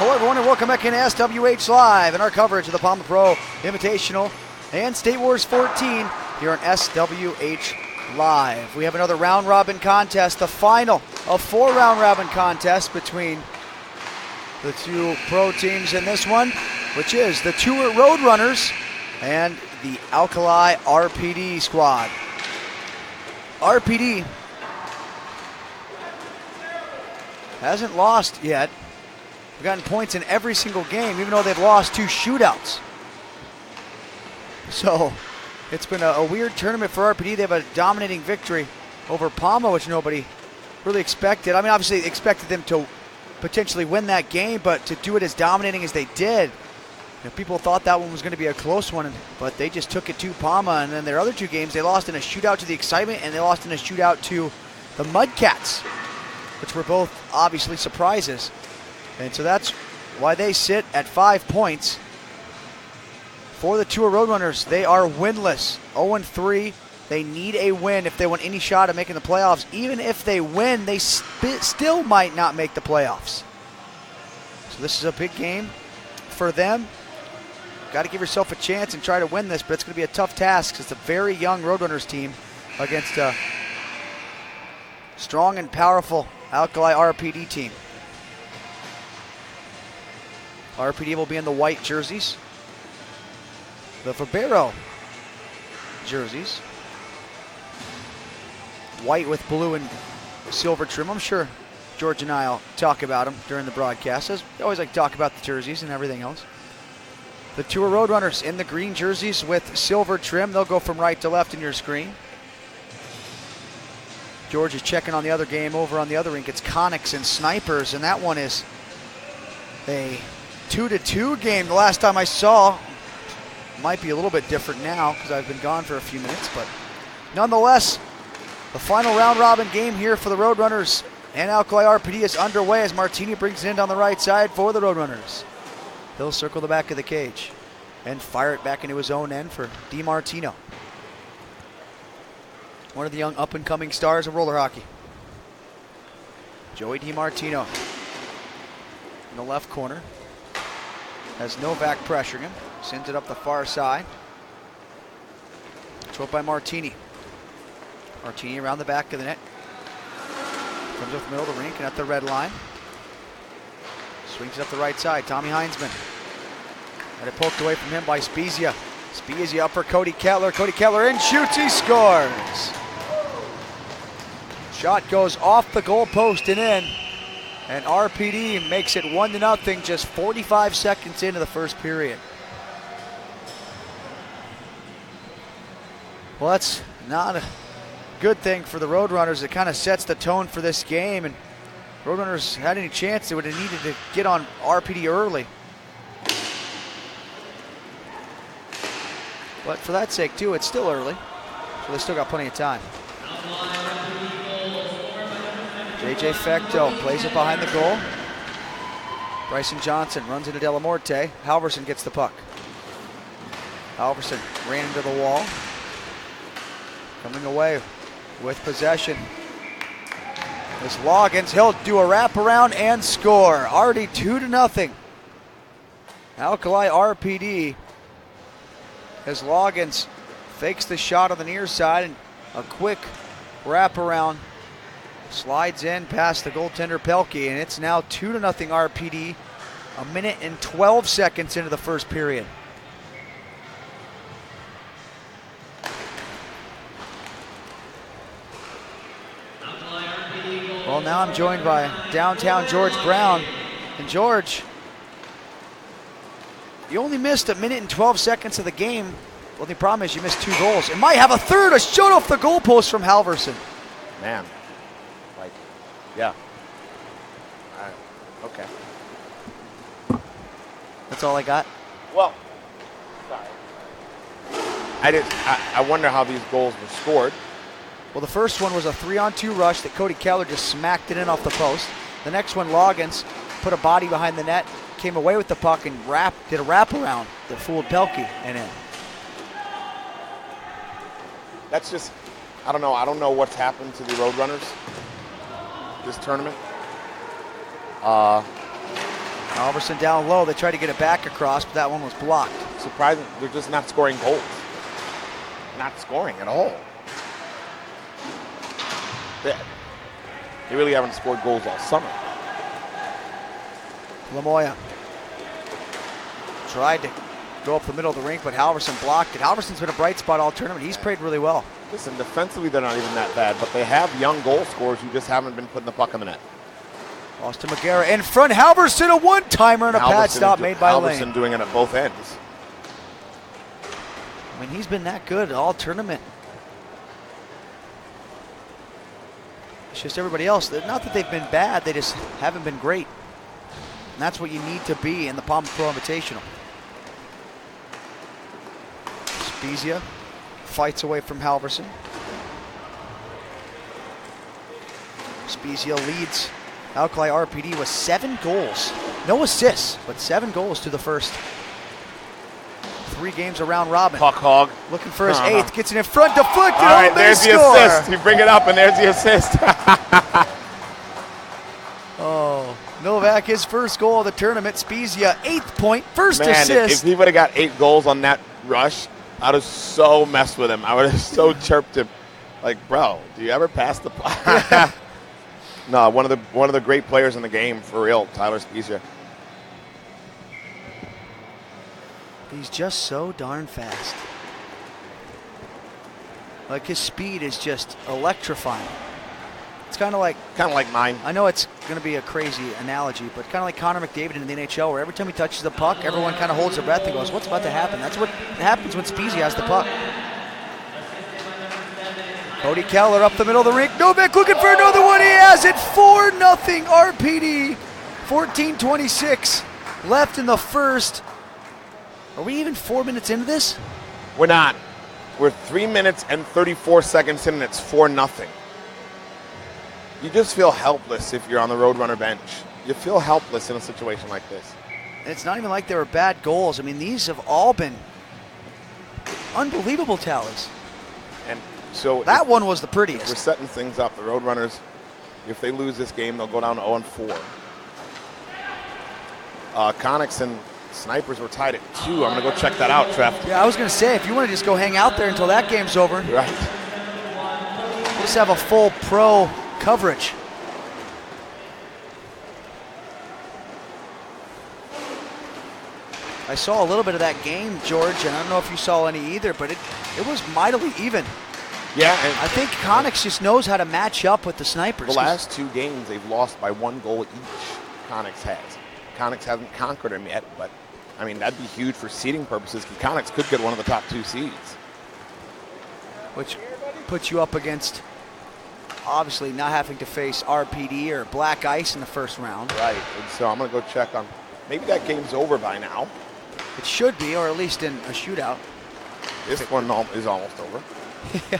Hello everyone and welcome back in SWH Live and our coverage of the Pama Pro Invitational and State Wars 14 here on SWH Live. We have another round robin contest, the final of 4 round robin contests between the 2 pro teams in this one, which is the Tour Roadrunners and the Alkali RPD squad. RPD hasn't lost yet. They've gotten points in every single game, even though they've lost 2 shootouts. So it's been a weird tournament for RPD. They have a dominating victory over Pama, which nobody really expected. I mean, obviously expected them to potentially win that game, but to do it as dominating as they did, people thought that one was going to be a close one, but they just took it to Pama. And then their other 2 games, they lost in a shootout to the Excitement, and they lost in a shootout to the Mudcats, which were both obviously surprises. And so that's why they sit at 5 points. For the Tour Roadrunners, they are winless, 0-3. They need a win if they want any shot at making the playoffs. Even if they win, they still might not make the playoffs. So this is a big game for them. Got to give yourself a chance and try to win this, but it's going to be a tough task because it's a very young Roadrunners team against a strong and powerful Alkali RPD team. RPD will be in the white jerseys. The Fabero jerseys. White with blue and silver trim. I'm sure George and I will talk about them during the broadcast. As we always like to talk about the jerseys and everything else. The Tour Roadrunners in the green jerseys with silver trim. They'll go from right to left in your screen. George is checking on the other game over on the other rink. It's Conics and Snipers, and that one is a 2-2 game. The last time I saw, might be a little bit different now because I've been gone for a few minutes, but nonetheless, the final round robin game here for the Roadrunners and Alkali RPD is underway as Martini brings it in on the right side for the Roadrunners. He'll circle the back of the cage and fire it back into his own end for DiMartino. One of the young up-and-coming stars of roller hockey. Joey DiMartino in the left corner. Has Novak pressuring him. Sends it up the far side. Controlled by Martini. Martini around the back of the net. Comes up the middle of the rink and at the red line. Swings it up the right side. Tommy Heinzman. Had it poked away from him by Spezia. Spezia up for Cody Kettler. Cody Kettler in, shoots, he scores. Shot goes off the goal post and in. And RPD makes it 1-0 just 45 seconds into the first period. Well, that's not a good thing for the Roadrunners. It kind of sets the tone for this game. And Roadrunners had any chance, they would have needed to get on RPD early. But for that sake, too, it's still early. So they still got plenty of time. JJ Fecto plays it behind the goal. Bryson Johnson runs into Delamorte. Halverson gets the puck. Halverson ran into the wall. Coming away with possession. This Loggins, he'll do a wraparound and score. Already 2-0. Alkali RPD as Loggins fakes the shot on the near side and a quick wraparound. Slides in past the goaltender Pelkey, and it's now 2-0 RPD, 1 and 12 seconds into the first period. Well, now I'm joined by downtown George Brown. And George, you only missed 1 and 12 seconds of the game. Well, the problem is you missed 2 goals. It might have a third, a shot off the goalpost from Halverson. Man. Yeah. Okay. That's all I got? Well, sorry. I wonder how these goals were scored. Well, the first one was a 3-on-2 rush that Cody Keller just smacked it in off the post. The next one, Loggins put a body behind the net, came away with the puck and did a wraparound that fooled Pelkey and in. That's just, I don't know. I don't know what's happened to the Roadrunners this tournament. Halverson down low. They tried to get it back across, but that one was blocked. Surprising, they're just not scoring goals. Not scoring at all. They really haven't scored goals all summer. Lamoya tried to go up the middle of the rink, but Halverson blocked it. Halverson's been a bright spot all tournament. He's played really well. Listen, defensively they're not even that bad, but they have young goal scorers who just haven't been putting the puck in the net. Lost to Magera in front. Halverson, a one-timer and a pad stop made by Lane. Halverson doing it at both ends. I mean, he's been that good all tournament. It's just everybody else. Not that they've been bad, they just haven't been great. And that's what you need to be in the Pama Pro Invitational. Spezia fights away from Halverson. Spezia leads Alkali RPD with 7 goals. No assists, but 7 goals to the first 3 games around robin. Puck hog. Looking for his 8th. Gets it in front, deflected. All right, there's the assist. You bring it up, and there's the assist. Oh, Novak, his first goal of the tournament. Spezia, 8th point, first assist. If he would have got 8 goals on that rush, I'd have so messed with him. I would have so chirped him. Like, bro, do you ever pass the puck? No, one of the great players in the game, for real, Tyler Spezia. He's just so darn fast. Like, his speed is just electrifying. It's kind of like mine. I know it's going to be a crazy analogy, but kind of like Connor McDavid in the NHL, where every time he touches the puck, everyone kind of holds their breath and goes, "What's about to happen?" That's what happens when Spezia has the puck. Cody Keller up the middle of the rink. Novak looking for another one. He has it. 4-0 RPD. 14:26 left in the first. Are we even 4 minutes into this? We're not. We're 3 minutes and 34 seconds in, and it's 4-0. You just feel helpless if you're on the Roadrunner bench. You feel helpless in a situation like this. And it's not even like they were bad goals. I mean, these have all been unbelievable tallies. And so that one was the prettiest. We're setting things up. The Roadrunners, if they lose this game, they'll go down to 0-4. Conics and Snipers were tied at 2. I'm going to go check that out, Trev. Yeah, I was going to say, if you want to just go hang out there until that game's over. Right. We'll just have a full pro coverage. I saw a little bit of that game, George, and I don't know if you saw any either, but it was mightily even. Yeah. I think Conics just knows how to match up with the Snipers. The last 2 games, they've lost by 1 goal each, Conics has. Conics hasn't conquered them yet, but, I mean, that'd be huge for seeding purposes, because Conics could get one of the top 2 seeds. Which puts you up against, obviously, not having to face RPD or Black Ice in the first round. Right, and so I'm going to go check on, maybe that game's over by now. It should be, or at least in a shootout. This one is almost over. Yeah.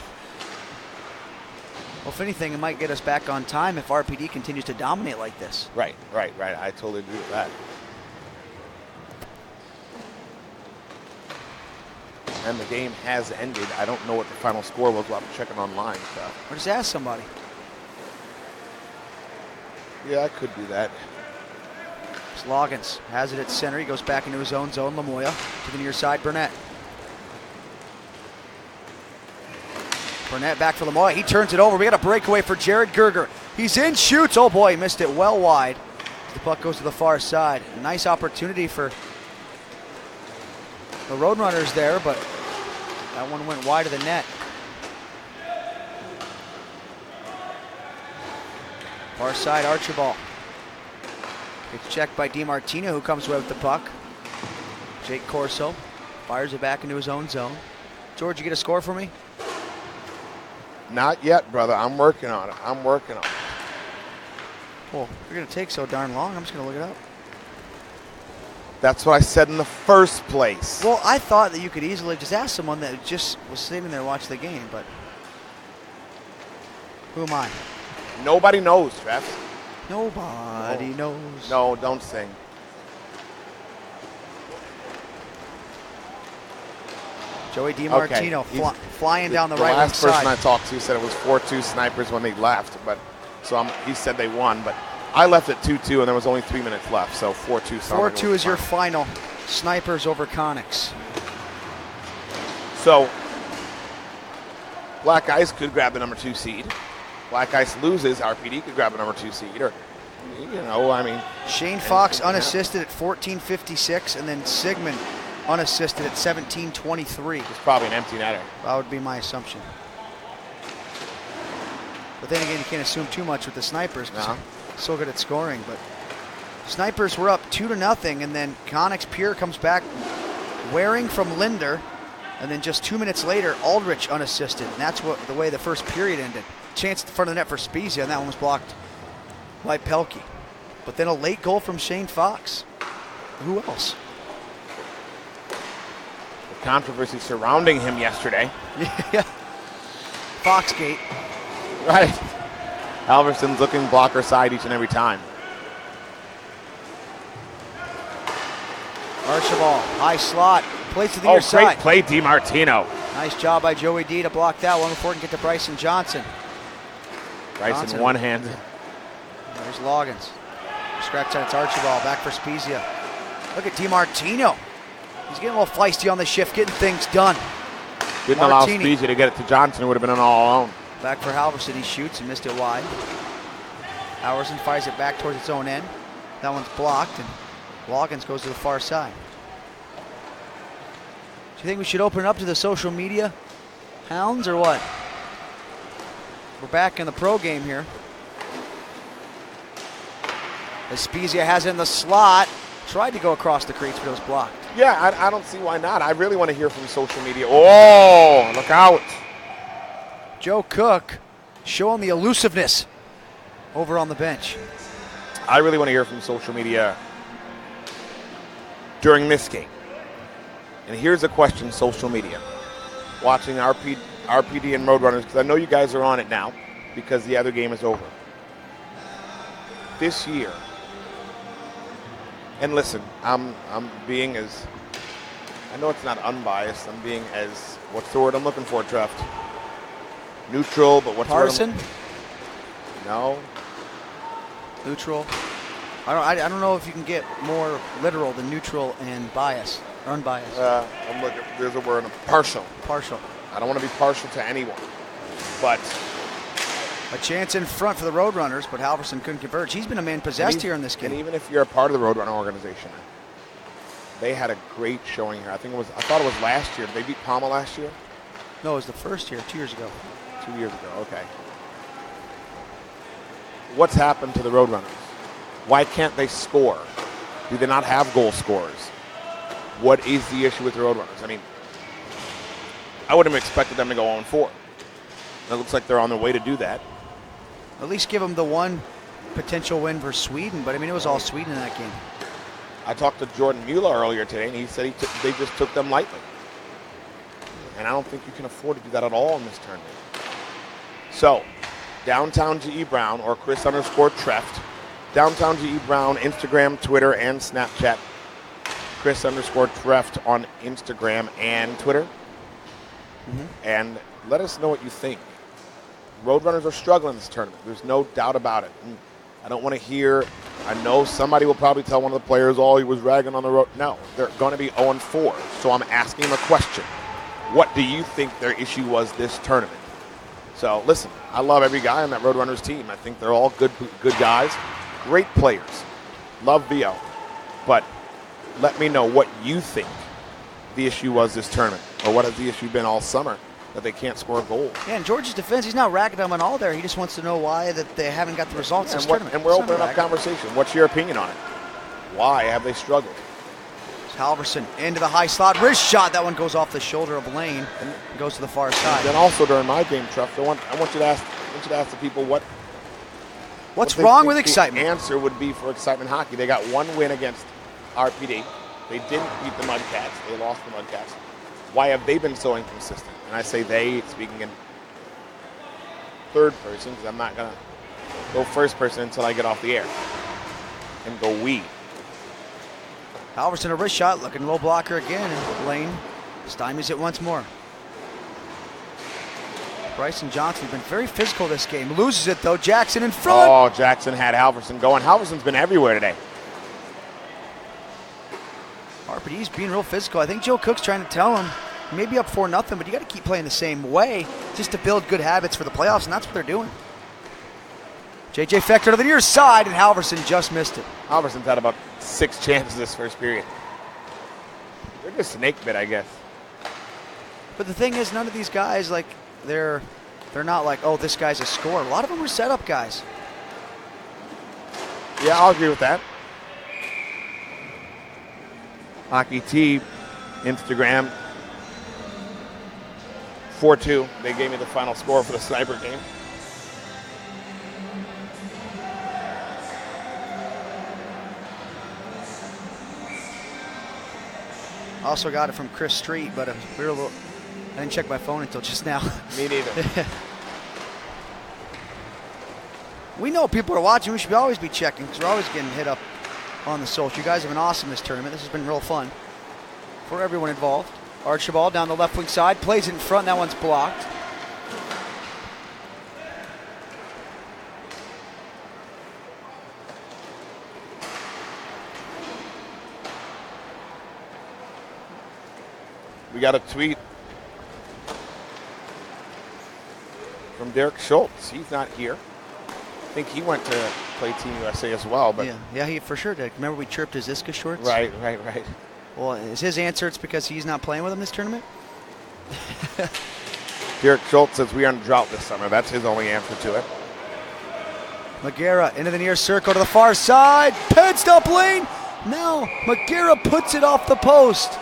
Well, if anything, it might get us back on time if RPD continues to dominate like this. Right. I totally agree with that. And the game has ended. I don't know what the final score was. We'll have to check it online. So. Or just ask somebody. Yeah, I could do that. Sloggins has it at center. He goes back into his own zone. Lamoya to the near side. Burnett back for Lamoya. He turns it over. We got a breakaway for Jared Gerger. He's in, shoots. Oh boy, he missed it well wide. The puck goes to the far side. A nice opportunity for the Roadrunners there, but that one went wide of the net. Far side, Archibald. It's checked by DiMartino, who comes away with the puck. Jake Corso fires it back into his own zone. George, you get a score for me? Not yet, brother. I'm working on it. Well, if you're going to take so darn long, I'm just going to look it up. That's what I said in the first place. Well, I thought that you could easily just ask someone that just was sitting there watching the game, but who am I? Nobody knows, Trev. Nobody knows. No, don't sing. Joey DiMartino flying down the right side. The last person I talked to said it was 4-2 Snipers when they left, but he said they won, but I left at 2-2, and there was only 3 minutes left, so 4-2. 4-2 is your final. Snipers over Conics. So, Black Ice could grab the number 2 seed. Black Ice loses, RPD could grab a number 2 seed. Or, Shane Fox unassisted at 14:56, and then Sigmund unassisted at 17:23. It's probably an empty netter. That would be my assumption. But then again, you can't assume too much with the Snipers because they're so good at scoring. But Snipers were up 2-0, and then Conics Pure comes back wearing from Linder, and then just 2 minutes later, Aldrich unassisted, and that's the way the first period ended. Chance at the front of the net for Spezia, and that one was blocked by Pelkey. But then a late goal from Shane Fox. Who else? The controversy surrounding him yesterday. Yeah. Foxgate. Right. Halverson's looking blocker side each and every time. Archibald, high slot, plays to the near side. Great play, DiMartino. Nice job by Joey D to block that one before it can get to Bryson Johnson. Bryson one-handed. There's Loggins. Scratch that, it's Archibald, back for Spezia. Look at DiMartino. He's getting a little feisty on the shift, getting things done. Didn't allow Spezia to get it to Johnson, it would have been an all alone. Back for Halverson, he shoots and missed it wide. Halverson fires it back towards its own end. That one's blocked, and Loggins goes to the far side. Do you think we should open it up to the social media hounds or what? We're back in the pro game here. As Spezia has it in the slot, tried to go across the crease, but it was blocked. Yeah, I don't see why not. I really want to hear from social media. Oh, look out. Joe Cook showing the elusiveness over on the bench. I really want to hear from social media during this game. And here's a question, social media. Watching RPD and Roadrunners, because I know you guys are on it now because the other game is over. This year, and listen, I'm being as, I know it's not unbiased, I'm being as, what's the word I'm looking for, Trev? Neutral, but what's Partisan? No. Neutral. I don't know if you can get more literal than neutral and bias or unbiased. I'm looking. There's a word. Partial. Partial. I don't want to be partial to anyone, but a chance in front for the Roadrunners, but Halverson couldn't converge. He's been a man possessed here in this game. And even if you're a part of the Roadrunner organization, they had a great showing here. I thought it was last year. Did they beat Pama last year? No, it was the first year, 2 years ago. 2 years ago. Okay. What's happened to the Roadrunners? Why can't they score? Do they not have goal scorers? What is the issue with the Roadrunners? I mean, I would have expected them to go 0-4. It looks like they're on their way to do that. At least give them the one potential win for Sweden, but I mean, it was all Sweden in that game. I talked to Jordan Mueller earlier today, and he said they just took them lightly. And I don't think you can afford to do that at all in this tournament. So, Downtown GE Brown or Chris_Treft. Downtown GE Brown, Instagram, Twitter, and Snapchat. Chris_Treft on Instagram and Twitter. Mm-hmm. And let us know what you think. Roadrunners are struggling in this tournament. There's no doubt about it. And I don't want to hear, I know somebody will probably tell one of the players, oh, he was ragging on the road. No, they're going to be 0-4. So I'm asking them a question. What do you think their issue was this tournament? So listen, I love every guy on that Roadrunners team. I think they're all good guys, great players. Love VO. But let me know what you think the issue was this tournament, or what has the issue been all summer that they can't score goals. Yeah, in Georgia's defense, he's not ragging them on all there. He just wants to know why that they haven't got the results this tournament. And we're opening up conversation. What's your opinion on it? Why have they struggled? Halverson into the high slot, wrist shot. That one goes off the shoulder of Lane and goes to the far side. Then also during my game, Truff, I want you to ask the people what's wrong with excitement. The answer would be for excitement hockey. They got one win against RPD. They didn't beat the Mudcats. They lost the Mudcats. Why have they been so inconsistent? And I say they, speaking in third person, because I'm not going to go first person until I get off the air. And go we. Halverson a wrist shot, looking low blocker again, and Lane stymies it once more. Bryson Johnson has been very physical this game. Loses it, though. Jackson in front. Oh, Jackson had Halverson going. Halverson's been everywhere today. RPD's being real physical. I think Joe Cook's trying to tell him, maybe up 4-0, but you got to keep playing the same way just to build good habits for the playoffs, and that's what they're doing. J.J. Fector to the near side, and Halverson just missed it. Halverson's had about 6 chances this first period. They're just snake bit, I guess. But the thing is, none of these guys, like, they're not like, oh, this guy's a scorer. A lot of them are setup guys. Yeah, I'll agree with that. Hockey T, Instagram, 4-2. They gave me the final score for the sniper game. Also got it from Chris Street, but we were a little. I didn't check my phone until just now. Me neither. We know people are watching. We should always be checking because we're always getting hit up on the social. You guys have been awesome this tournament. This has been real fun for everyone involved. Archibald down the left wing side, plays it in front. That one's blocked. We got a tweet from Derek Schultz. He's not here. I think he went to play Team USA as well. But yeah, he for sure did. Remember we chirped his Iska shorts? Right. Well, is his answer it's because he's not playing with him this tournament? Derek Schultz says we are in a drought this summer. That's his only answer to it. Magera into the near circle to the far side. Ped stop lane. Now Magera puts it off the post.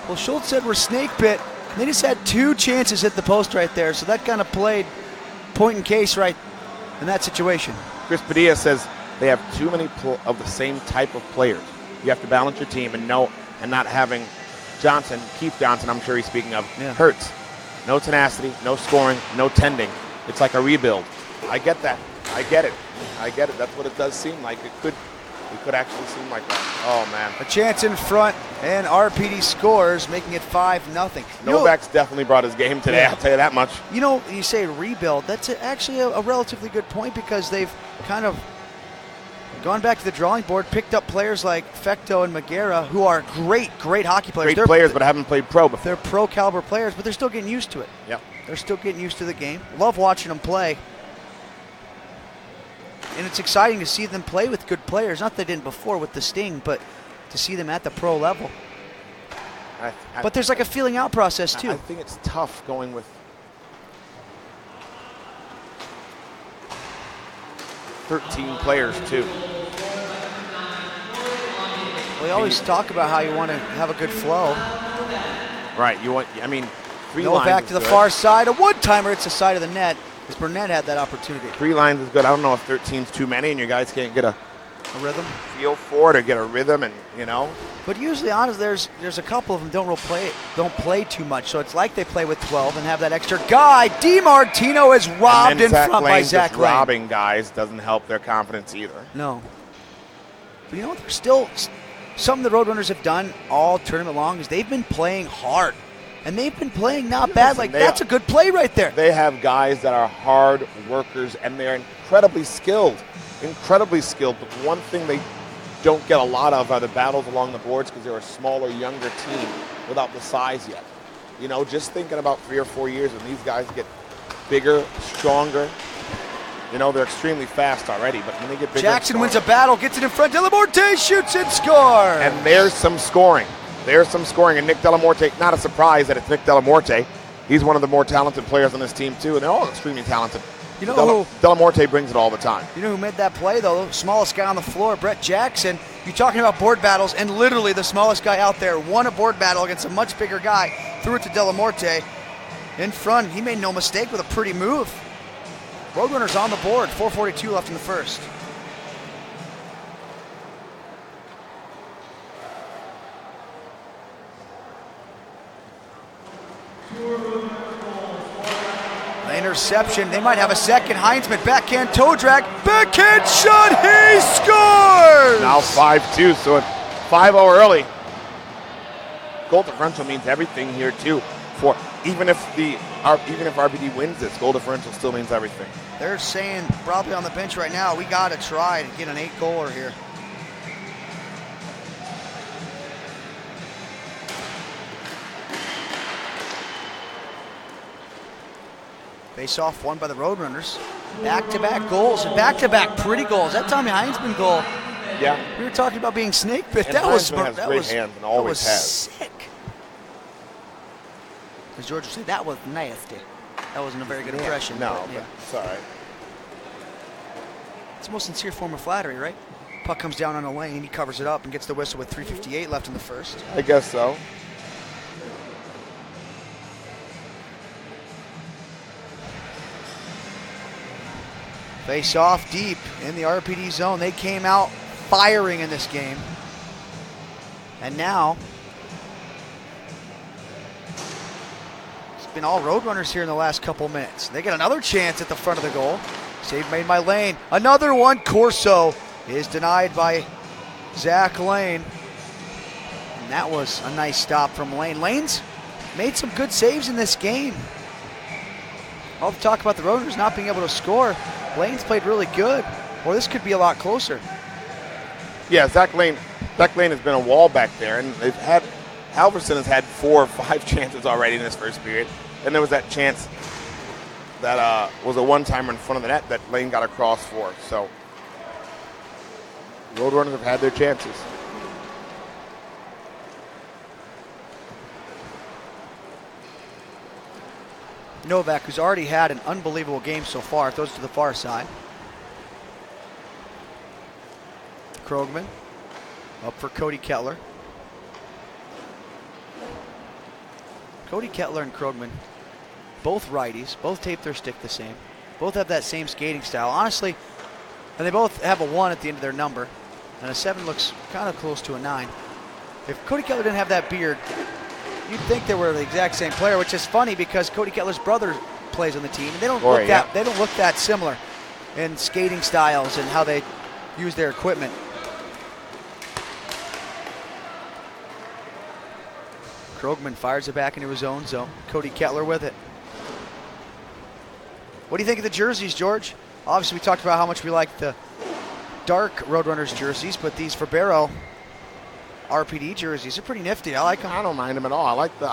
Well, Schultz said we're snake bit. And they just had 2 chances hit the post right there. So that kind of played point in case right in that situation. Chris Padilla says they have too many of the same type of players. You have to balance your team and not having Johnson, Keith Johnson, I'm sure he's speaking of, hurts. No tenacity, no scoring, no tending. It's like a rebuild. I get that. I get it. That's what it does seem like. It could actually seem like that. Oh, man. A chance in front, and RPD scores, making it 5-0. Novak's definitely brought his game today, I'll tell you that much. You know, you say rebuild. That's actually a relatively good point because they've kind of gone back to the drawing board, picked up players like Fecto and Magera, who are great hockey players. Great players, but haven't played pro before. They're pro-caliber players, but they're still getting used to it. Yep. They're still getting used to the game. Love watching them play. And it's exciting to see them play with good players. Not that they didn't before with the Sting, but to see them at the pro level. But there's like a feeling out process, too. I think it's tough going with 13 players, too. We always talk about how you want to have a good flow. Right. Novak to the far side. A one-timer. It's the side of the net. Because Burnett had that opportunity. 3 lines is good. I don't know if 13's too many and you guys can't get a rhythm, feel for it or get a rhythm, and But usually, honestly, there's a couple of them don't play too much. So it's like they play with 12 and have that extra guy. DiMartino is robbed in front by Zach Lane. Robbing guys doesn't help their confidence either. No. But you know what? There's still something the Roadrunners have done all tournament long is they've been playing hard. And they've been playing not bad. That's a good play right there. They have guys that are hard workers, and they're incredibly skilled. But one thing they don't get a lot of are the battles along the boards because they're a smaller, younger team without the size yet. Just thinking about 3 or 4 years when these guys get bigger, stronger. They're extremely fast already, but when they get bigger. Jackson wins a battle, gets it in front. Delamorte shoots and scores. And there's some scoring. And Nick Delamorte, not a surprise that it's Nick Delamorte. He's one of the more talented players on this team, too, and they're all extremely talented. You know Delamorte brings it all the time. You know who made that play, though? Smallest guy on the floor, Brett Jackson. You're talking about board battles, and literally the smallest guy out there won a board battle against a much bigger guy, threw it to Delamorte in front. He made no mistake with a pretty move. Roadrunners on the board, 4:42 left in the first. Interception. They might have a second. Heinzman backhand toe drag. Backhand shot. He scores! Now 5-2, so it's 5-0 early. Goal differential means everything here, too. 4. Even if RPD wins this, goal differential still means everything. They're saying probably on the bench right now, we got to try to get an 8-goaler here. Face-off won by the Roadrunners. Back-to-back goals and back-to-back pretty goals. That Tommy Heinzman goal. Yeah. We were talking about being snake bit. And That was Heinzman has great hands and always has. sick. As George would say, that was nasty. That wasn't a very good impression. No, but, but it's all right. It's the most sincere form of flattery, right? Puck comes down on a lane, he covers it up and gets the whistle with 3:58 left in the first. I guess so. Face off deep in the RPD zone. They came out firing in this game. And now, it's been all Roadrunners here in the last couple minutes. They get another chance at the front of the goal. Save made by Lane. Another one. Corso is denied by Zach Lane. And that was a nice stop from Lane. Lane's made some good saves in this game. All the talk about the Roadrunners not being able to score. Lane's played really good. Well, this could be a lot closer. Yeah, Zach Lane has been a wall back there, and Halverson has had 4 or 5 chances already in this first period. And there was that chance that was a one-timer in front of the net that Lane got across for. So Roadrunners have had their chances. Novak, who's already had an unbelievable game so far, throws to the far side. Krogman up for Cody Kettler. Cody Kettler and Krogman, both righties, both tape their stick the same. Both have that same skating style. Honestly, and they both have a 1 at the end of their number. And a 7 looks kind of close to a 9. If Cody Kettler didn't have that beard, you'd think they were the exact same player, which is funny because Cody Kettler's brother plays on the team, and they don't look that similar in skating styles and how they use their equipment. Krogman fires it back into his own zone. Cody Kettler with it. What do you think of the jerseys, George? Obviously, we talked about how much we like the dark Roadrunners jerseys, but these Verbero RPD jerseys are pretty nifty. I like them. I don't mind them at all. I like the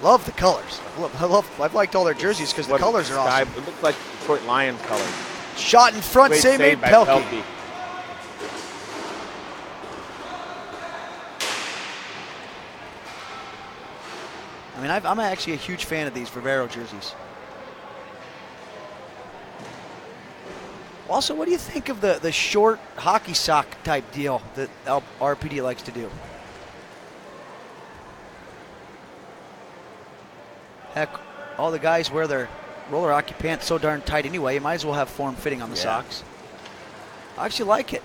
love the colors. I've liked all their jerseys because the colors are awesome. It looks like Detroit Lions colors. Shot in front, Great save made by Pelkey. I mean, I'm actually a huge fan of these Verbero jerseys. Also, what do you think of the short hockey sock type deal that RPD likes to do? Heck, all the guys wear their roller hockey pants so darn tight anyway, you might as well have form fitting on the socks. I actually like it.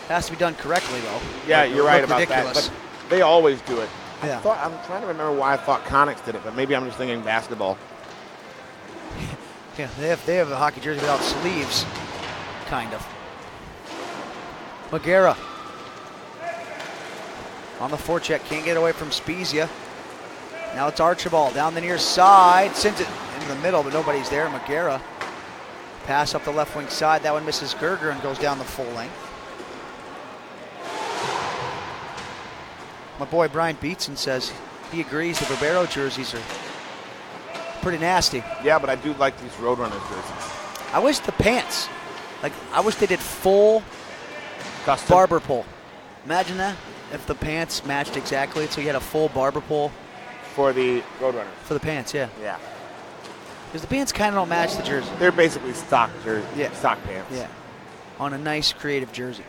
Has to be done correctly, though. Yeah, you're right about that. But they always do it. Yeah. I'm trying to remember why I thought Connex did it, but maybe I'm just thinking basketball. Yeah, they have a hockey jersey without sleeves, kind of. Magera on the forecheck, can't get away from Spezia. Now it's Archibald down the near side, sends it into the middle, but nobody's there. Magera pass up the left wing side. That one misses Gerger and goes down the full length. My boy Brian Beatson says he agrees the Verbero jerseys are pretty nasty. Yeah, but I do like these Roadrunners jerseys. I wish the pants, I wish they did full Custom. barber pole. Imagine that, if the pants matched exactly, so you had a full barber pole. For the Roadrunners. For the pants, yeah. Yeah. Because the pants kind of don't match the jersey. They're basically stock Yeah. stock pants. Yeah. On a nice creative jersey.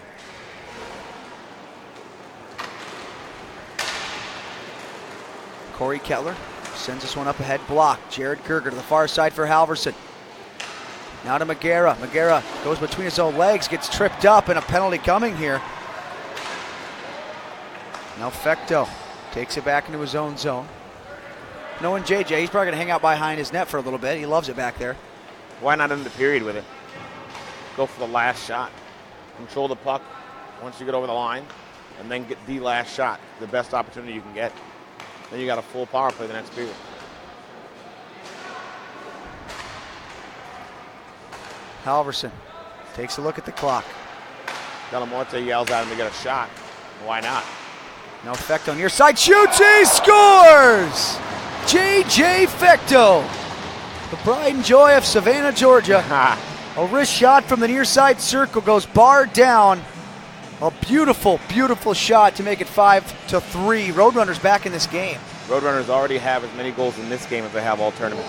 Corey Kettler sends this one up ahead, blocked. Jared Gerger to the far side for Halverson. Now to Magera. Magera goes between his own legs, gets tripped up, and a penalty coming here. Now Fecto takes it back into his own zone. Knowing JJ, he's probably going to hang out behind his net for a little bit. He loves it back there. Why not end the period with it? Go for the last shot. Control the puck once you get over the line. and then get the last shot, the best opportunity you can get. Then you got a full power play the next period. Halverson takes a look at the clock. Delamorte yells at him to get a shot. Why not? No Fecto near side, shoots, he scores! J.J. Fecto, the pride and joy of Savannah, Georgia. A wrist shot from the near side circle goes barred down. A beautiful, beautiful shot to make it 5-3. Roadrunners back in this game. Roadrunners already have as many goals in this game as they have all tournament.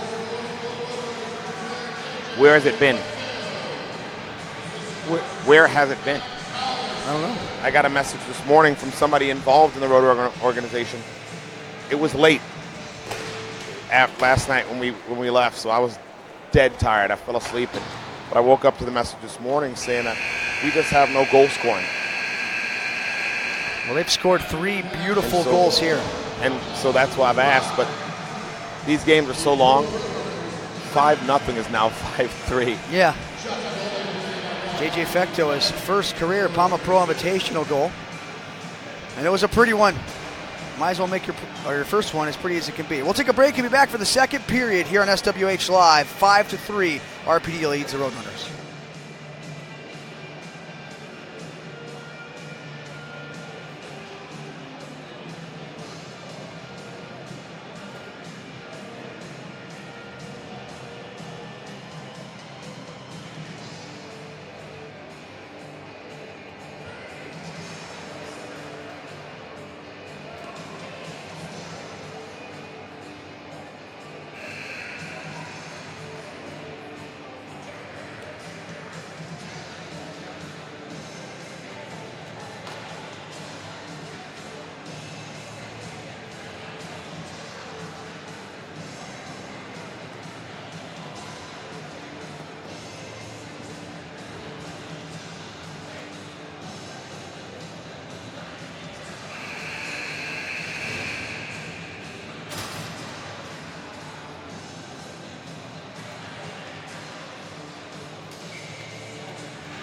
Where has it been? Where has it been? I don't know. I got a message this morning from somebody involved in the Roadrunner organization. It was late last night when we left, so I was dead tired. I fell asleep, but I woke up to the message this morning saying that we just have no goal scoring. Well, they've scored 3 beautiful goals here. And so that's why I've asked, but these games are so long. 5-0 is now 5-3. Yeah. J.J. Fecto, his first career Pama Pro Invitational goal. And it was a pretty one. Might as well make your first one as pretty as it can be. We'll take a break and be back for the second period here on SWH Live. 5-3, RPD leads the Roadrunners.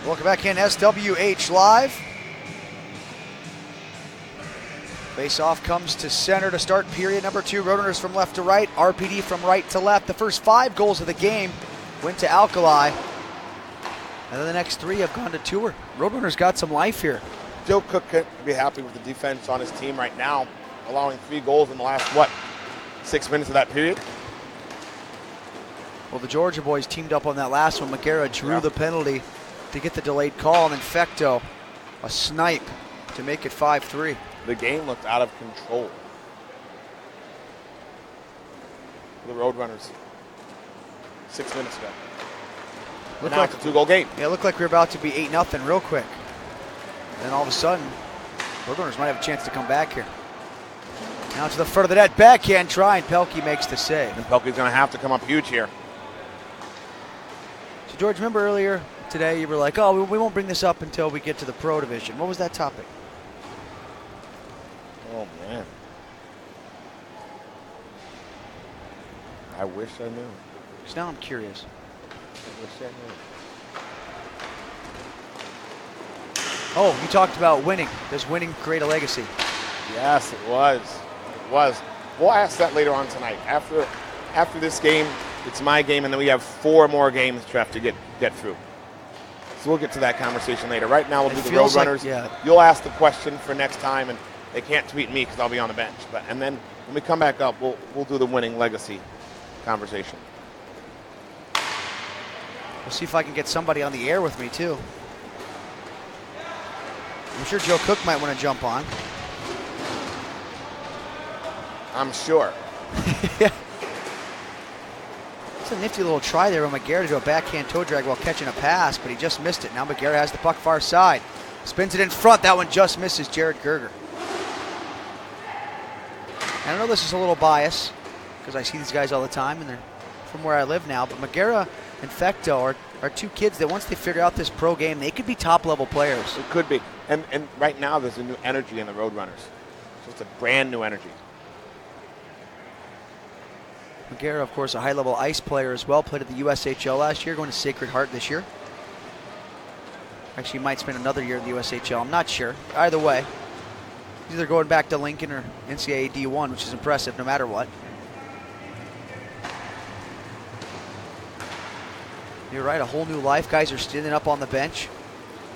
Welcome back in SWH Live. Face-off comes to center to start period number 2. Roadrunners from left to right, RPD from right to left. The first 5 goals of the game went to Alkali. And then the next 3 have gone to Tour. Roadrunners got some life here. Joe Cook can't be happy with the defense on his team right now, allowing 3 goals in the last, 6 minutes of that period? Well, the Georgia boys teamed up on that last one. Magera drew the penalty to get the delayed call, and then Fecto, a snipe to make it 5-3. The game looked out of control for the Roadrunners 6 minutes ago. Now it's a 2-goal game. Yeah, it looked like we were about to be 8-0 real quick. And then all of a sudden, Roadrunners might have a chance to come back here. Now to the front of the net, backhand try, and Pelkey makes the save. And Pelkey's going to have to come up huge here. So George, remember earlier today you were like, oh, we won't bring this up until we get to the pro division. What was that topic? Oh, man. I wish I knew. Because now I'm curious. I wish I knew. Oh, you talked about winning. Does winning create a legacy? Yes, it was. It was. We'll ask that later on tonight. After this game, it's my game, and then we have 4 more games, Trev, to get through. So we'll get to that conversation later. Right now, we'll do the Roadrunners. You'll ask the question for next time, and they can't tweet me because I'll be on the bench. And then when we come back up, we'll do the winning legacy conversation. We'll see if I can get somebody on the air with me, too. I'm sure Joe Cook might want to jump on. I'm sure. Yeah. It's a nifty little try there by Magera to do a backhand toe drag while catching a pass, but he just missed it. Now Magera has the puck far side. Spins it in front. That one just misses Jared Gerger. And I know this is a little bias because I see these guys all the time and they're from where I live now, but Magera and Fecto are 2 kids that once they figure out this pro game, they could be top-level players. It could be. And right now there's a new energy in the Roadrunners. So it's a brand new energy. Magera, of course, a high-level ice player as well. Played at the USHL last year, going to Sacred Heart this year. Actually, he might spend another year in the USHL. I'm not sure. Either way, He's either going back to Lincoln or NCAA D1, which is impressive no matter what. You're right, a whole new life. Guys are standing up on the bench.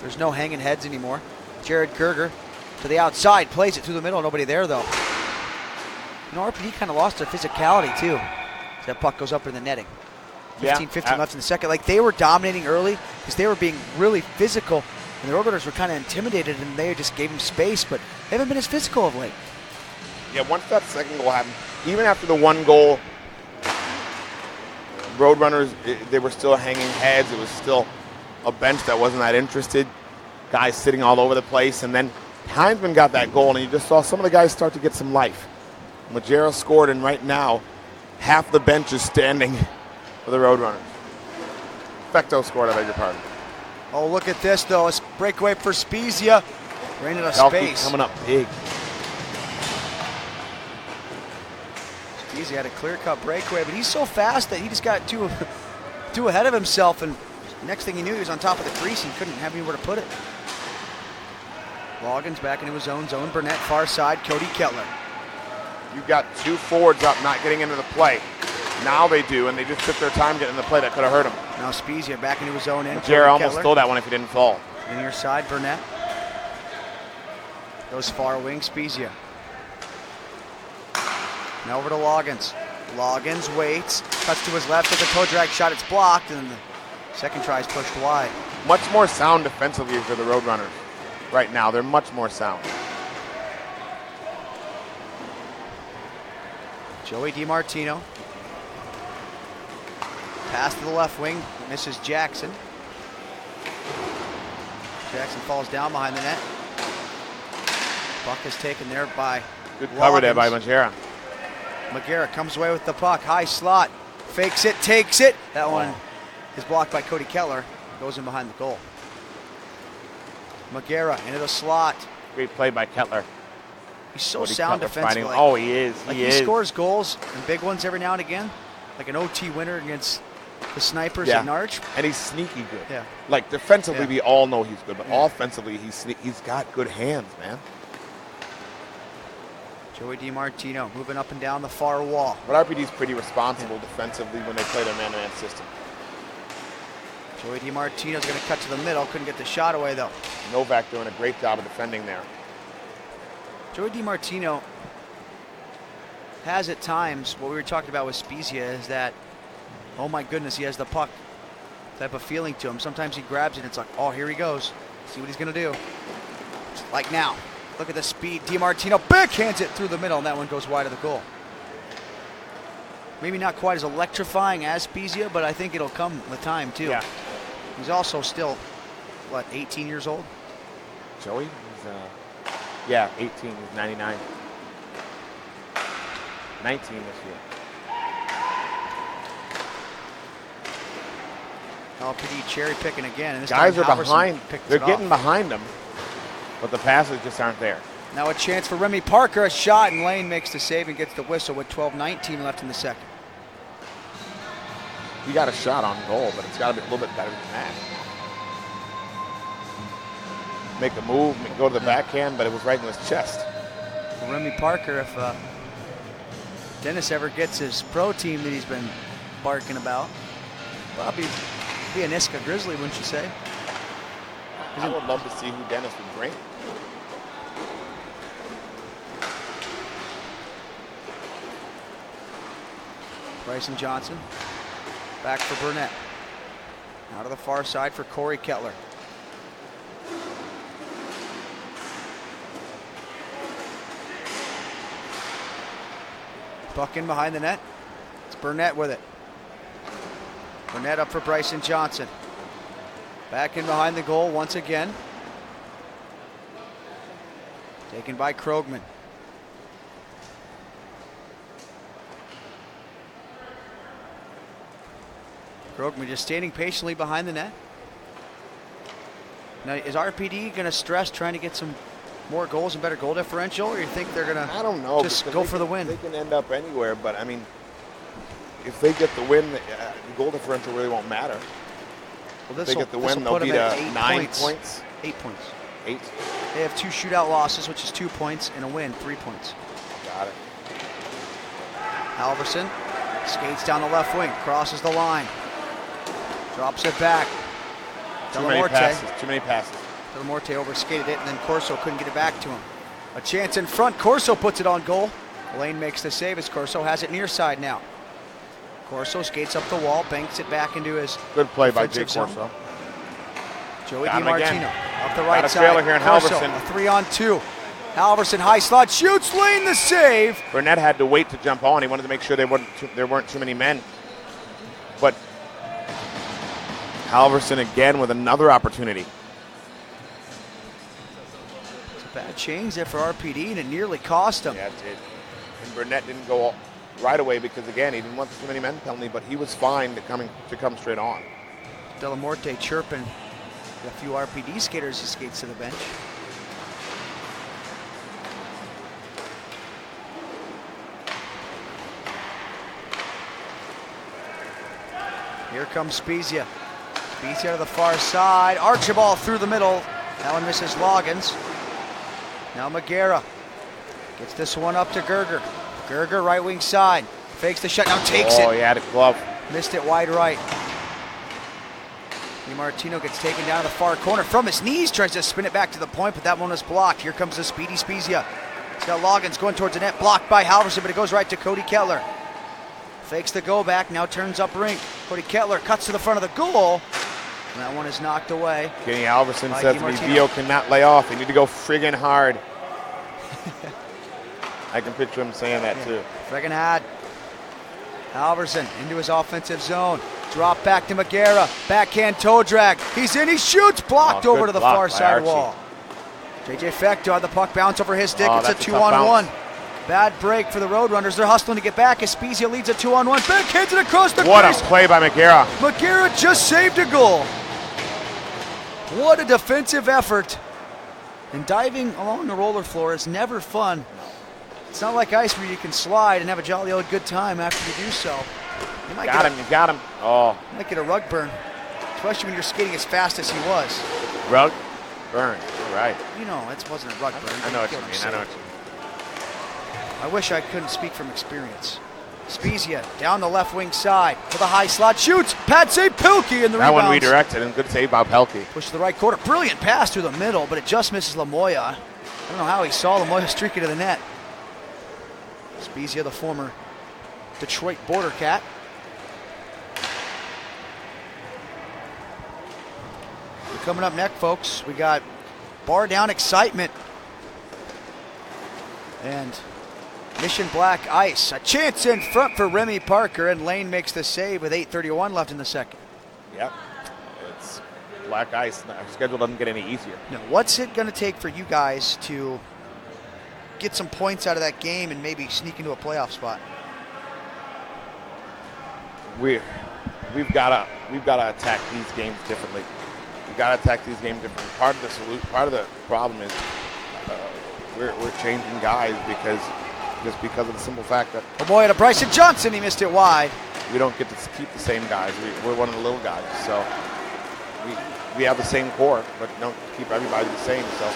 There's no hanging heads anymore. Jared Gerger to the outside, plays it through the middle. Nobody there, though. You know, RPD kind of lost their physicality, too. That puck goes up in the netting. 15 left in the second. Like, they were dominating early because they were being really physical, and the Roadrunners were kind of intimidated, and they just gave them space, but they haven't been as physical of late. Yeah, once that second goal happened, even after the one goal, Roadrunners, they were still hanging heads. It was still a bench that wasn't that interested. Guys sitting all over the place, and then Heinzman got that goal, and you just saw some of the guys start to get some life. Majera scored, and right now, half the bench is standing for the Roadrunners. Fecto scored, I beg your pardon. Oh, look at this, though. It's breakaway for Spezia. Ran out of space. Coming up big. Spezia had a clear-cut breakaway, but he's so fast that he just got too ahead of himself, and next thing he knew, he was on top of the crease and couldn't have anywhere to put it. Loggins back into his own zone. Burnett far side. Cody Kettler. You've got two forwards up not getting into the play. Now they do, and they just took their time getting in the play. That could have hurt him. Now Spezia back into his own end. Jared almost stole that one if he didn't fall. Near side, Burnett. Goes far wing, Spezia. Now over to Loggins. Loggins waits, cuts to his left, took a toe drag shot, it's blocked, and the second try is pushed wide. Much more sound defensively for the Roadrunners right now. They're much more sound. Joey DiMartino. Pass to the left wing, misses Jackson. Jackson falls down behind the net. Puck is taken there by Good cover Loggins. there by Majera. Magera comes away with the puck. High slot. Fakes it, takes it. That one is blocked by Cody Kettler. Goes in behind the goal. Magera into the slot. Great play by Kettler. He's so Cody sound Kettler defensively. Oh, he is. He scores goals and big ones every now and again. Like an OT winner against the Snipers at Narch. And he's sneaky good. Yeah. Like defensively, we all know he's good, but offensively, he's got good hands, man. Joey DiMartino moving up and down the far wall. But RPD's pretty responsible defensively when they play their man-to-man system. Joey DiMartino's going to cut to the middle. Couldn't get the shot away, though. Novak doing a great job of defending there. Joey DiMartino has at times, what we were talking about with Spezia is that, oh my goodness, he has the puck type of feeling to him. Sometimes he grabs it and it's like, oh, here he goes. See what he's going to do. Like now. Look at the speed. DiMartino backhands it through the middle, and that one goes wide of the goal. Maybe not quite as electrifying as Spezia, but I think it'll come with time, too. Yeah. He's also still, what, 18 years old? Joey? He's, 18. He's 99. 19 this year. LPD cherry picking again. And this Guys time are Halverson behind. picked They're it getting off. behind them, but the passes just aren't there. Now a chance for Remy Parker. A shot, and Lane makes the save and gets the whistle with 12:19 left in the second. He got a shot on goal, but it's got to be a little bit better than that. Make a move, go to the backhand, but it was right in his chest. Well, Remy Parker, if Dennis ever gets his pro team that he's been barking about, probably be an Iska Grizzly, wouldn't you say? I would love to see who Dennis would bring. Bryson Johnson, back for Burnett. Out of the far side for Corey Kettler. Puck in behind the net. It's Burnett with it. Burnett up for Bryson Johnson. Back in behind the goal once again. Taken by Krogman. Krogman just standing patiently behind the net. Now, is RPD going to stress trying to get some more goals and better goal differential, or you think they're going to I don't know, just go for the win? They can end up anywhere, but I mean, if they get the win, the goal differential really won't matter. Well, If they get the win, they'll be at 9 points. 8 points. 8. They have 2 shootout losses, which is 2 points, and a win, 3 points. Got it. Halverson skates down the left wing, crosses the line, drops it back. Too many passes. Delamorte overskated it, and then Corso couldn't get it back to him. A chance in front. Corso puts it on goal. Lane makes the save as Corso has it near side now. Corso skates up the wall, banks it back into his good play by Jake Corso. Joey DiMartino up the right side. Here in Corso, Halverson. a 3-on-2. Halverson high slot shoots. Lane the save. Burnett had to wait to jump on. He wanted to make sure there weren't too many men. But Halverson again with another opportunity. It's a bad change there for RPD, and it nearly cost him. Yeah, it did. And Burnett didn't go right away because, again, he didn't want the too many men penalty, but he was fine to come straight on. Delamorte chirping a few RPD skaters. He skates to the bench. Here comes Spezia. Spezia to the far side. Archibald through the middle. That one misses Loggins. Now Magera gets this one up to Gerger. Gerger right wing side. Fakes the shot, now takes it. Oh, he had a glove. Missed it wide right. DiMartino gets taken down to the far corner from his knees. Tries to spin it back to the point, but that one was blocked. Here comes the speedy Spezia. He's got Loggins going towards the net. Blocked by Halverson, but it goes right to Cody Kettler. Fakes the go back, now turns up rink. Cody Kettler cuts to the front of the goal. And that one is knocked away. Kenny Halverson says to me, Vio cannot lay off. They need to go friggin' hard. I can picture him saying that too. Friggin' hard. Halverson into his offensive zone. Drop back to Magera. Backhand toe drag. He's in, he shoots. Blocked over to the far side wall. JJ Fector had the puck bounce over his stick. It's a 2-on-1. Bad break for the Roadrunners. They're hustling to get back as Spezia leads a 2-on-1. Backhands it across the What crease. a play by Magera. Magera just saved a goal. What a defensive effort. And diving along the roller floor is never fun. It's not like ice where you can slide and have a jolly old good time after you do so. You got him. Oh. You might get a rug burn, especially when you're skating as fast as he was. Rug burn, all right. You know, it wasn't a rug burn. I know what you mean. I wish I couldn't speak from experience. Spezia down the left wing side to the high slot, shoots. Pad save Pilkey in the rebound. That one redirected and good save by Pelkey. Push to the right corner, brilliant pass through the middle, but it just misses Lamoya. I don't know how he saw Lamoya streaking to the net. Spezia, the former Detroit Border Cat. Coming up next, folks, we got bar down excitement and Mission Black Ice. A chance in front for Remy Parker, and Lane makes the save with 8:31 left in the second. Yep, it's Black Ice. Our schedule doesn't get any easier. Now, what's it going to take for you guys to get some points out of that game and maybe sneak into a playoff spot? We've got to attack these games differently. We've got to attack these games differently. Part of the problem is we're changing guys because of the simple fact that Lamoya to Bryson Johnson, he missed it wide. We don't get to keep the same guys. We're one of the little guys, so we have the same core, but don't keep everybody the same. So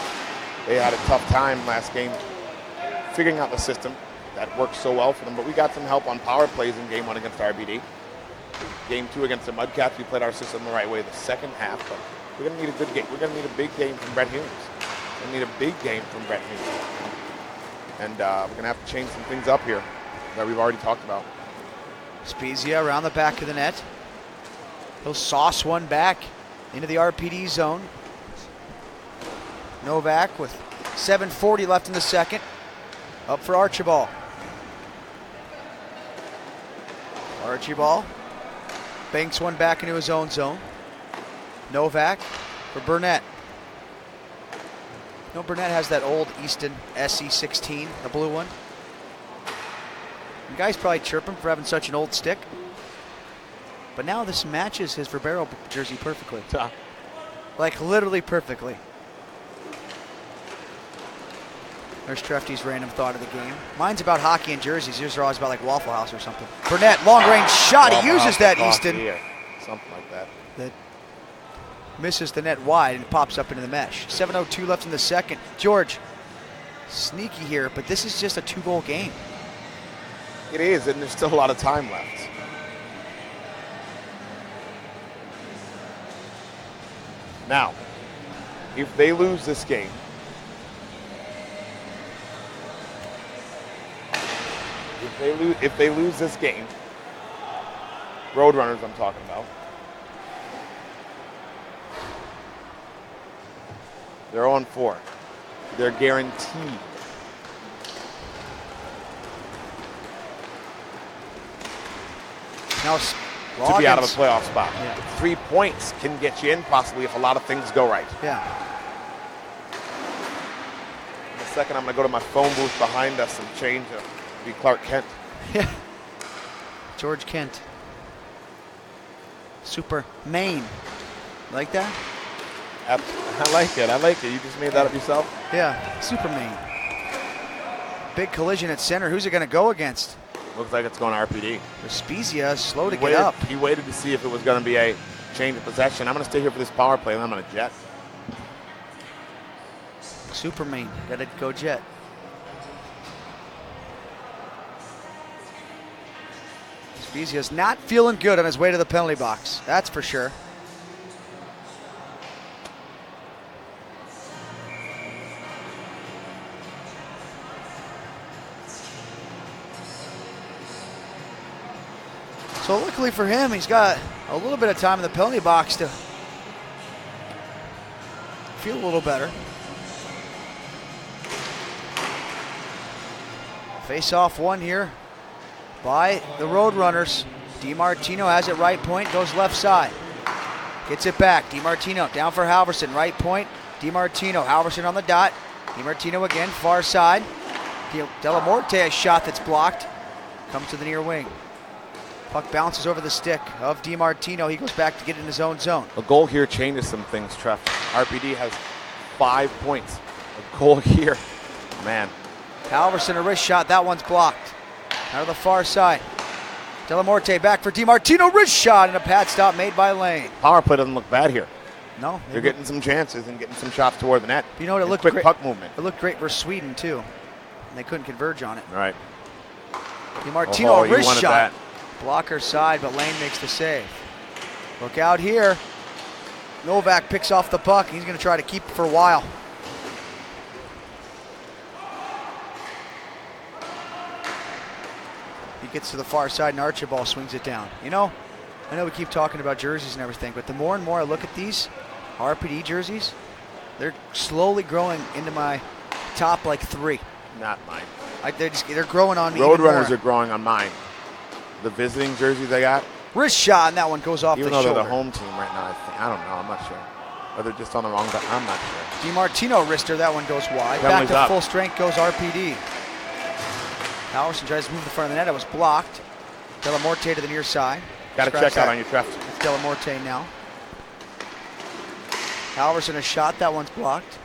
they had a tough time last game figuring out the system that worked so well for them. But we got some help on power plays in game 1 against RBD. Game 2 against the Mudcats, we played our system the right way the second half, but we're going to need a good game. We're going to need a big game from Brett Humes. We're going to need a big game from Brett Humes. And we're going to have to change some things up here that we've already talked about. Spezia around the back of the net. He'll sauce one back into the RPD zone. Novak with 7:40 left in the second. Up for Archibald. Archibald banks one back into his own zone. Novak for Burnett. No, Burnett has that old Easton SE16, the blue one. You guys probably chirp him for having such an old stick. But now this matches his Verbero jersey perfectly. Like literally perfectly. There's Trefty's random thought of the game. Mine's about hockey and jerseys. Yours are always about like Waffle House or something. Burnett, long range shot. He uses that Easton. Something like that. misses the net wide and pops up into the mesh. 7:02 left in the second. George, sneaky here, but this is just a 2-goal game. It is, and there's still a lot of time left. Now, if they lose this game, if they lose this game, Roadrunners I'm talking about, they're 0-4. They're guaranteed. Now, to be out of a playoff spot. Yeah. 3 points can get you in possibly if a lot of things go right. Yeah. In a second, I'm going to go to my phone booth behind us and change it. Be Clark Kent. Yeah. George Kent. Super Maine. Like that? I like it. I like it. You just made that up yourself? Yeah. Super Maine. Big collision at center. Who's it going to go against? Looks like it's going to RPD. Spezia slow to get up. He waited to see if it was going to be a change of possession. I'm going to stay here for this power play, and I'm going to jet. Superman, got to go jet. Spezia's not feeling good on his way to the penalty box. That's for sure. So luckily for him, he's got a little bit of time in the penalty box to feel a little better. Face-off one here by the Roadrunners. DiMartino has it right point, goes left side. Gets it back. DiMartino down for Halverson, right point. DiMartino, Halverson on the dot. DiMartino again, far side. Delamorte, a shot that's blocked. Comes to the near wing. Puck bounces over the stick of DiMartino. He goes back to get in his own zone. A goal here changes some things, Trev. RPD has 5 points. A goal here, man. Halverson, a wrist shot. That one's blocked. Out of the far side. Delamorte back for DiMartino. Wrist shot and a pad stop made by Lane. Power play doesn't look bad here. No. They're getting some chances and getting some shots toward the net. You know what? It looked quick great. puck movement. It looked great for Sweden, too. And they couldn't converge on it. All right. DiMartino, wrist shot. That. Blocker side, but Lane makes the save. Look out here. Novak picks off the puck. He's going to try to keep it for a while. He gets to the far side and Archibald swings it down. You know, I know we keep talking about jerseys and everything, but the more and more I look at these RPD jerseys, they're slowly growing into my top 3. Not mine. They're growing on me. Roadrunners are growing on mine. The visiting jersey they got. Wrist shot, and that one goes off the shoulder. Even though they're the home team right now, I don't know. I'm not sure. Or they're just on the wrong, but I'm not sure. DiMartino wrister, that one goes wide. Penalty's Back to up. full strength goes RPD. Halverson tries to move the front of the net. It was blocked. Delamorte to the near side. Got to check out on your Trev. It's Delamorte now. Halverson a shot. That one's blocked.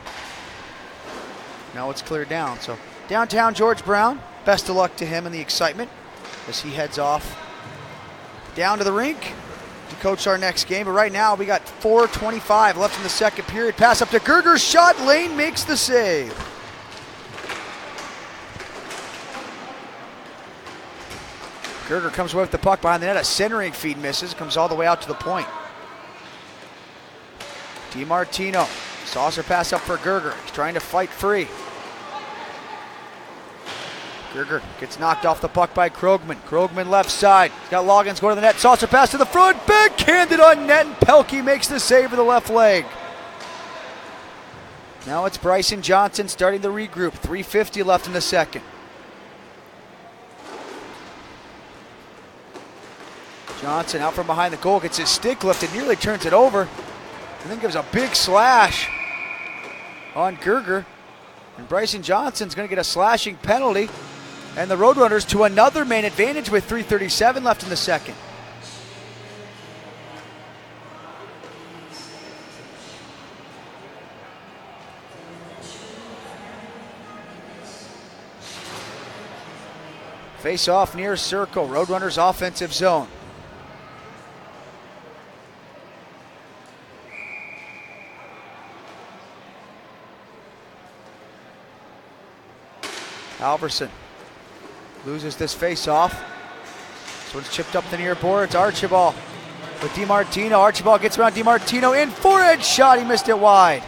Now it's cleared down. So downtown George Brown. Best of luck to him in the excitement as he heads off down to the rink to coach our next game. But right now we got 4:25 left in the second period. Pass up to Gerger's shot. Lane makes the save. Gerger comes away with the puck behind the net. A centering feed misses. Comes all the way out to the point. DiMartino. Saucer pass up for Gerger. He's trying to fight free. Gerger gets knocked off the puck by Krogman. Krogman left side. He's got Loggins going to the net. Saucer pass to the front. Backhanded on net, and Pelkey makes the save with the left leg. Now it's Bryson Johnson starting the regroup. 3:50 left in the second. Johnson out from behind the goal. Gets his stick lifted. Nearly turns it over. And then gives a big slash on Gerger. And Bryson Johnson's going to get a slashing penalty. And the Roadrunners to another man advantage with 3:37 left in the second. Face off near circle. Roadrunners offensive zone. Alverson loses this face-off. This one's chipped up the near board. It's Archibald with DiMartino. Archibald gets around DiMartino in. Forehead shot. He missed it wide.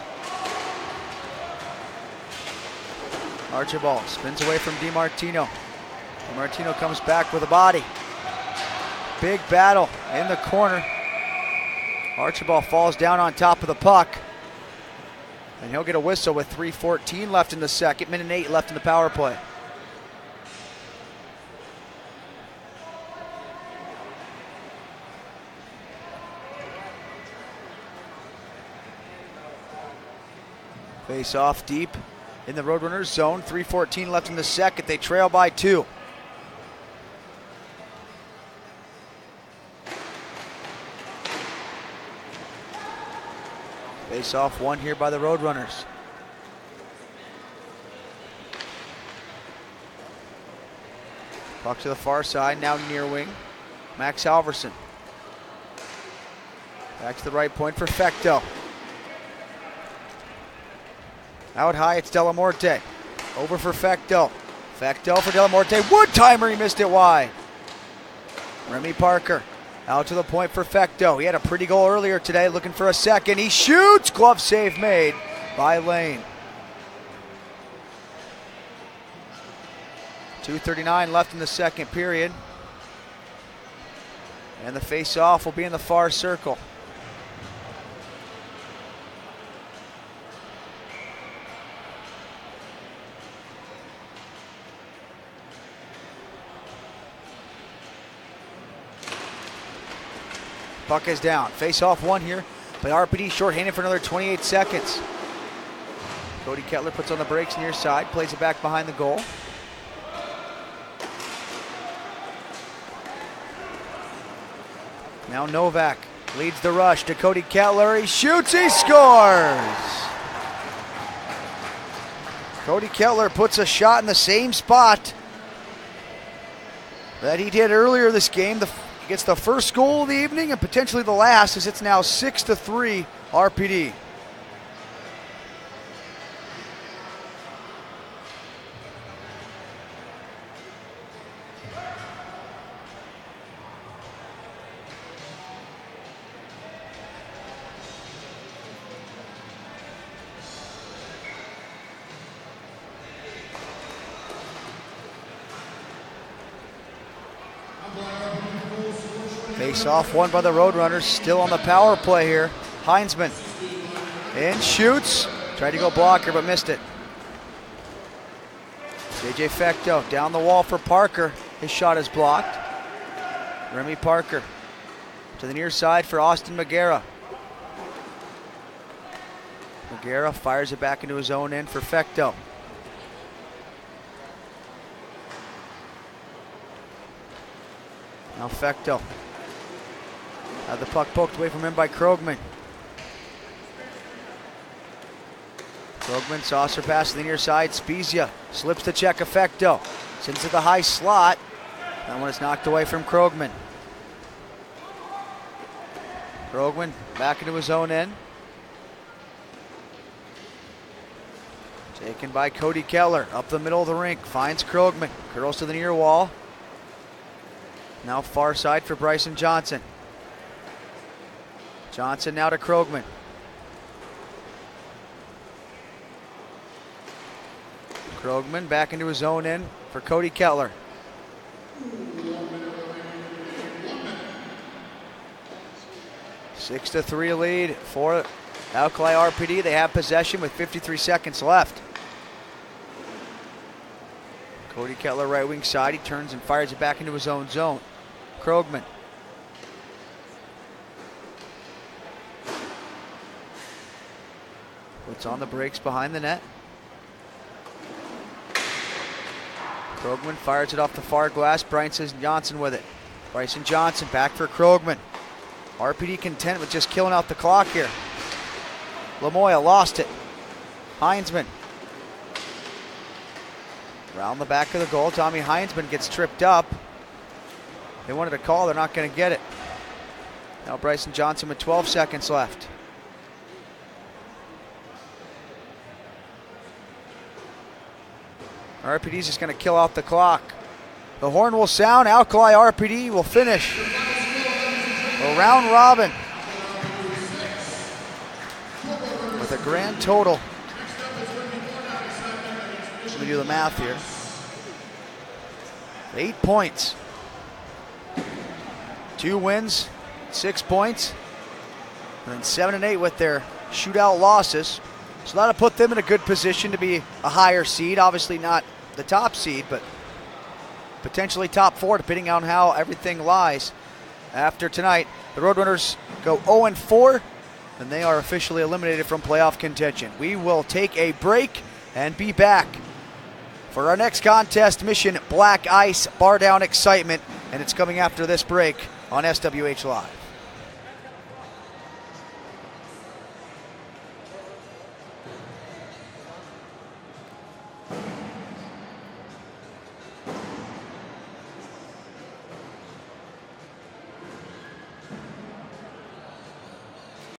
Archibald spins away from DiMartino. DiMartino comes back with a body. Big battle in the corner. Archibald falls down on top of the puck. And he'll get a whistle with 3:14 left in the second. Minute 8 left in the power play. Face off deep in the Roadrunners zone. 3:14 left in the second. They trail by 2. Face off one here by the Roadrunners. Puck to the far side, now near wing. Max Alverson. Back to the right point for Fecto. Out high, it's Delamorte. Over for Fecto. Fecto for Delamorte. Wood timer, he missed it wide. Remy Parker out to the point for Fecto. He had a pretty goal earlier today, looking for a second. He shoots! Glove save made by Lane. 2:39 left in the second period. And the face-off will be in the far circle. Puck is down. Face off one here by RPD, shorthanded for another 28 seconds. Cody Kettler puts on the brakes near side, plays it back behind the goal. Now Novak leads the rush to Cody Kettler. He shoots, he scores! Cody Kettler puts a shot in the same spot that he did earlier this game. He gets the first goal of the evening and potentially the last, as it's now 6-3 RPD. Face off one by the Roadrunners, still on the power play here. Heinzman in, shoots, tried to go blocker but missed it. JJ Fecto down the wall for Parker. His shot is blocked. Remy Parker to the near side for Austin Magera. Magera fires it back into his own end for Fecto. Now Fecto. Had the puck poked away from him by Krogman. Krogman, saucer pass to the near side. Spezia slips to check Fecto. Sends to the high slot. That one is knocked away from Krogman. Krogman back into his own end. Taken by Cody Kettler. Up the middle of the rink. Finds Krogman. Curls to the near wall. Now far side for Bryson Johnson. Johnson now to Krogman. Krogman back into his own end for Cody Kettler. Six to 3 lead for Alkali RPD. They have possession with 53 seconds left. Cody Kettler right wing side. He turns and fires it back into his own zone. Krogman. Puts on the brakes behind the net. Krogman fires it off the far glass. Bryson Johnson with it. Bryson Johnson back for Krogman. RPD content with just killing out the clock here. Lamoya lost it. Heinzman. Around the back of the goal. Tommy Heinzman gets tripped up. They wanted a call. They're not going to get it. Now Bryson Johnson with 12 seconds left. RPD's just going to kill out the clock. The horn will sound. Alkali RPD will finish a round robin with a grand total. Let me do the math here. 8 points. 2 wins, 6 points, and then 7 and 8 with their shootout losses. So that'll put them in a good position to be a higher seed. Obviously not the top seed, but potentially top 4, depending on how everything lies. After tonight, the Roadrunners go 0-4, and they are officially eliminated from playoff contention. We will take a break and be back for our next contest, Mission Black Ice Bar Down Excitement, and it's coming after this break on SWH Live.